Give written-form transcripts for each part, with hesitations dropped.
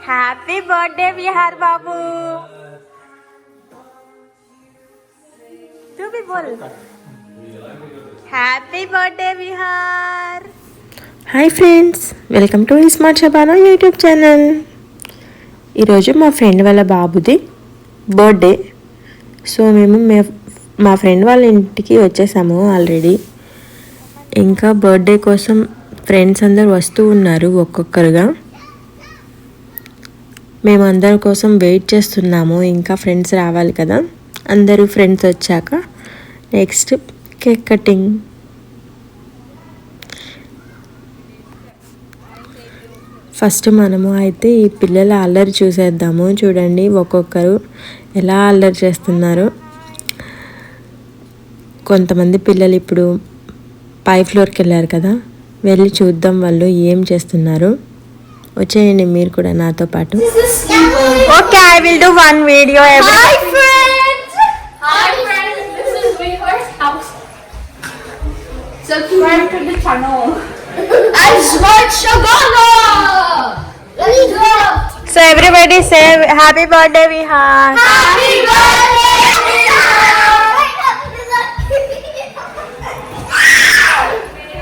Happy birthday Vihar బాబు. तू भी बोल happy birthday Vihar. Hi friends, welcome to smart Shabana YouTube channel. ఈరోజు మా ఫ్రెండ్ వాళ్ళ బాబుది బర్త్డే. సో మేము మా ఫ్రెండ్ వాళ్ళ ఇంటికి వచ్చేసాము ఆల్రెడీ. ఇంకా బర్త్డే కోసం ఫ్రెండ్స్ అందరు వస్తూ ఉన్నారు ఒక్కొక్కరుగా. మేము అందరి కోసం వెయిట్ చేస్తున్నాము, ఇంకా ఫ్రెండ్స్ రావాలి కదా. అందరూ ఫ్రెండ్స్ వచ్చాక నెక్స్ట్ కేక్ కటింగ్. ఫస్ట్ మనము అయితే ఈ పిల్లల అల్లరి చూసేద్దాము. చూడండి ఒక్కొక్కరు ఎలా అల్లరి చేస్తున్నారు. కొంతమంది పిల్లలు ఇప్పుడు పై ఫ్లోర్కి వెళ్ళారు కదా, వెళ్ళి చూద్దాం వాళ్ళు ఏం చేస్తున్నారు. వచ్చేయండి మీరు కూడా నాతో పాటు. Okay, I will do one video. Hi friends! This is Vihar's house. Subscribe to the channel. I'm Smart Shabana! Let's go! So everybody say happy birthday Vihar. Happy birthday, Vihar!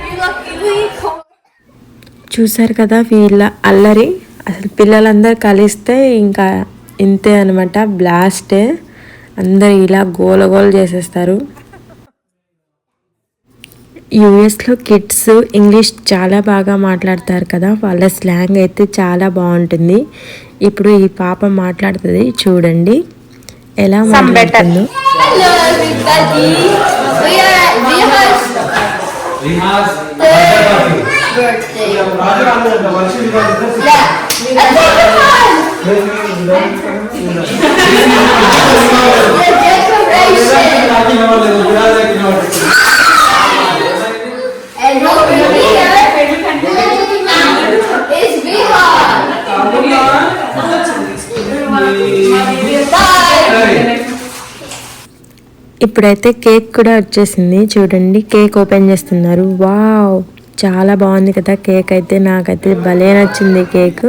You look really cool. చూసారు కదా వీళ్ళ అల్లరి. అసలు పిల్లలందరూ కలిస్తే ఇంకా ఇంతే అనమాట, బ్లాస్టే. అందరు ఇలా గోలగోల చేసేస్తారు. యుఎస్లో కిడ్స్ ఇంగ్లీష్ చాలా బాగా మాట్లాడతారు కదా, వాళ్ళ స్లాంగ్ అయితే చాలా బాగుంటుంది. ఇప్పుడు ఈ పాప మాట్లాడుతుంది, చూడండి ఎలా మాట్లాడుతుందో. Hello everybody! We are at Vihar's birthday. Yeah. And over here is Vihar. ఇప్పుడైతే కేక్ కూడా వచ్చేసింది. చూడండి కేక్ ఓపెన్ చేస్తున్నారు. వావ్, చాలా బాగుంది కదా కేక్ అయితే. నాకైతే భలే నచ్చింది కేక్.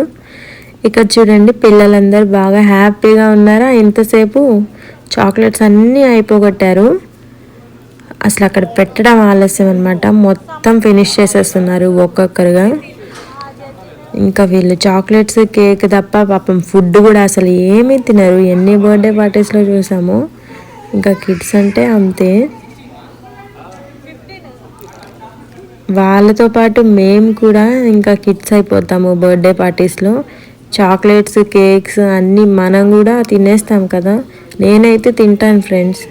ఇక్కడ చూడండి పిల్లలందరూ బాగా హ్యాపీగా ఉన్నారా. ఇంతసేపు చాక్లెట్స్ అన్నీ అయిపోగొట్టారు. అసలు అక్కడ పెట్టడం ఆలస్యం అనమాట, మొత్తం ఫినిష్ చేసేస్తున్నారు ఒక్కొక్కరుగా. ఇంకా వీళ్ళు చాక్లెట్స్ కేక్ తప్ప పాపం ఫుడ్ కూడా అసలు ఏమీ తినరు. ఎన్ని బర్త్డే పార్టీస్లో చూసామో. ఇంకా కిడ్స్ అంటే అంతే. వాళ్ళతో పాటు మేము కూడా ఇంకా కిడ్స్ అయిపోతాము బర్త్డే పార్టీస్లో. చాక్లెట్స్ కేక్స్ అన్నీ మనం కూడా తినేస్తాం కదా. నేనైతే తింటాను ఫ్రెండ్స్,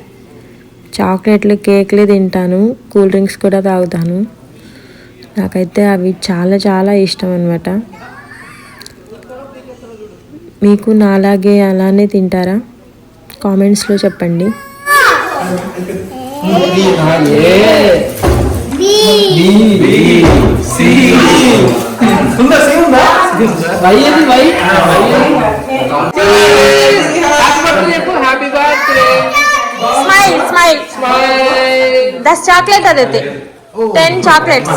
చాక్లెట్లు కేక్లే తింటాను, కూల్ డ్రింక్స్ కూడా తాగుతాను. నాకైతే అవి చాలా చాలా ఇష్టం అన్నమాట. మీకు నాలాగే అలానే తింటారా? కామెంట్స్లో చెప్పండి. Smile, smile. 10 chocolate देते. 10 chocolates.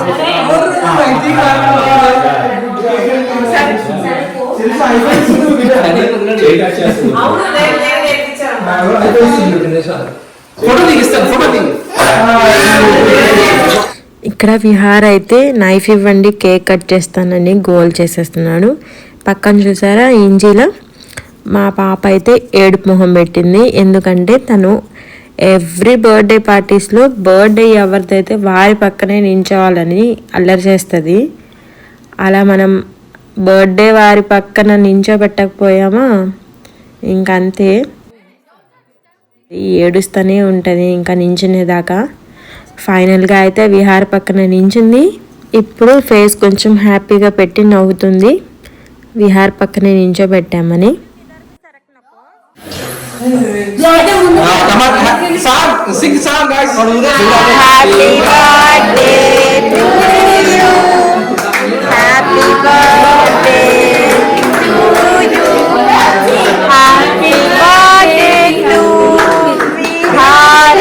ఇక్కడ విహార్ అయితే నైఫ్ ఇవ్వండి కేక్ కట్ చేస్తానని గోల్ చేసేస్తున్నాడు. పక్కన చూసారా ఇంజీలో మా పాప అయితే ఏడుపు మొహం పెట్టింది. ఎందుకంటే తను ఎవ్రీ బర్త్డే పార్టీస్లో బర్త్డే ఎవరిదైతే వారి పక్కనే నించోవాలని అల్లరి చేస్తుంది. అలా మనం బర్త్డే వారి పక్కన నించోబెట్టకపోయామా ఇంకంతే, ఏడుస్తూనే ఉంటుంది ఇంకా నించునేదాకా. ఫైనల్గా అయితే విహార్ పక్కన నించుంది. ఇప్పుడు ఫేస్ కొంచెం హ్యాపీగా పెట్టి నవ్వుతుంది, విహార్ పక్కనే నించోబెట్టామని. Happy birthday to you. Happy birthday to you. Happy birthday to Vihar.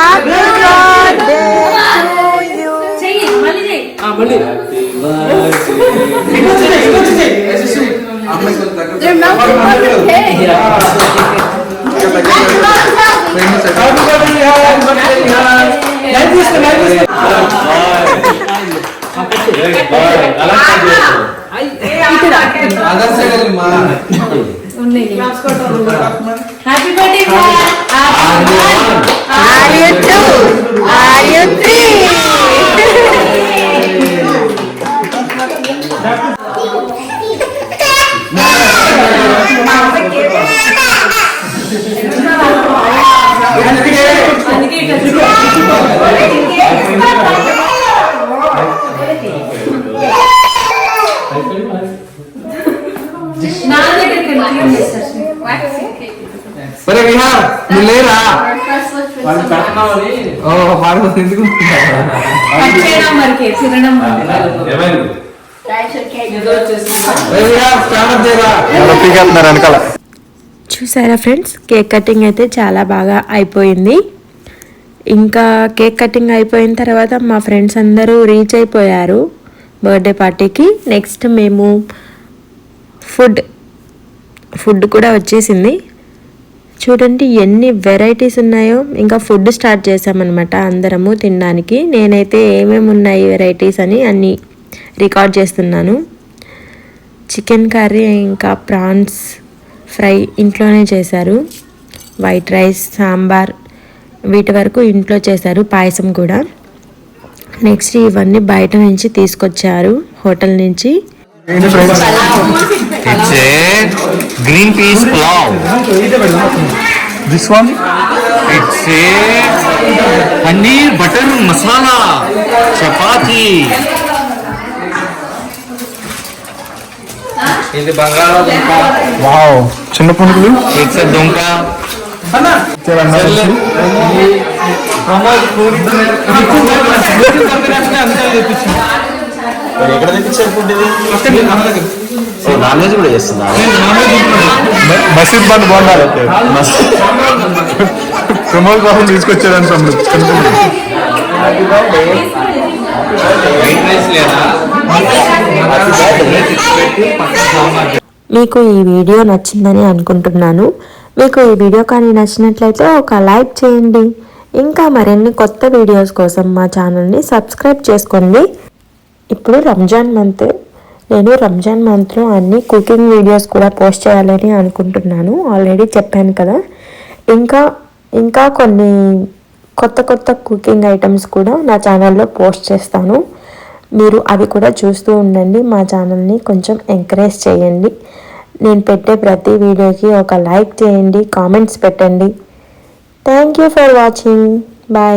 Happy birthday to you. Say it, Malini. Happy birthday. They're melting on the cake. Happy birthday, Are you two? Are you three? Pero Vihar, nilera. Oh, baru ఎందుకు చూసారా friends, cake cutting అయితే చాలా బాగా అయిపోయింది. ఇంకా cake cutting అయిపోయిన తర్వాత మా ఫ్రెండ్స్ అందరూ రీచ్ అయిపోయారు బర్త్డే పార్టీకి. నెక్స్ట్ మేము ఫుడ్ కూడా వచ్చేసింది. చూడండి ఎన్ని వెరైటీస్ ఉన్నాయో. ఇంకా ఫుడ్ స్టార్ట్ చేసామన్నమాట అందరము తినడానికి. నేనైతే ఏమేమి ఉన్నాయి వెరైటీస్ అని అన్నీ రికార్డ్ చేస్తున్నాను. చికెన్ కర్రీ ఇంకా ప్రాన్స్ ఫ్రై ఇంట్లోనే చేశారు. వైట్ రైస్, సాంబార్ వీటి వరకు ఇంట్లో చేశారు. పాయసం కూడా. నెక్స్ట్ ఇవన్నీ బయట నుంచి తీసుకొచ్చారు హోటల్ నుంచి. It's a green peas pulao. This one? It's a paneer butter masala chapati. ఇది బంగాళాదుంప. వావ్, చిన్న పునుగులు. It's a donka. ఎక్కడ తెప్పించారు ఫుడ్ ఇది? నాన్ వెజ్ కూడా చేస్తున్నా. మసీద్ బండ్ బాగున్నారు. ప్రమోద్ కోసం తీసుకొచ్చారని మీకు ఈ వీడియో నచ్చిందని అనుకుంటున్నాను. మీకు ఈ వీడియో కానీ నచ్చినట్లయితే ఒక లైక్ చేయండి. ఇంకా మరిన్ని కొత్త వీడియోస్ కోసం మా ఛానల్ని సబ్స్క్రైబ్ చేసుకోండి. ఇప్పుడు రంజాన్ మంత్, నేను రంజాన్ మంత్లో అన్ని కుకింగ్ వీడియోస్ కూడా పోస్ట్ చేయాలని అనుకుంటున్నాను. ఆల్రెడీ చెప్పాను కదా. ఇంకా కొన్ని కొత్త కుకింగ్ ఐటమ్స్ కూడా నా ఛానల్లో పోస్ట్ చేస్తాను. మీరు అవి కూడా చూస్తూ ఉండండి. మా ఛానల్ని కొంచెం ఎంకరేజ్ చేయండి. నేను పెట్టే ప్రతి వీడియోకి ఒక లైక్ చేయండి, కామెంట్స్ పెట్టండి. Thank you for watching. Bye.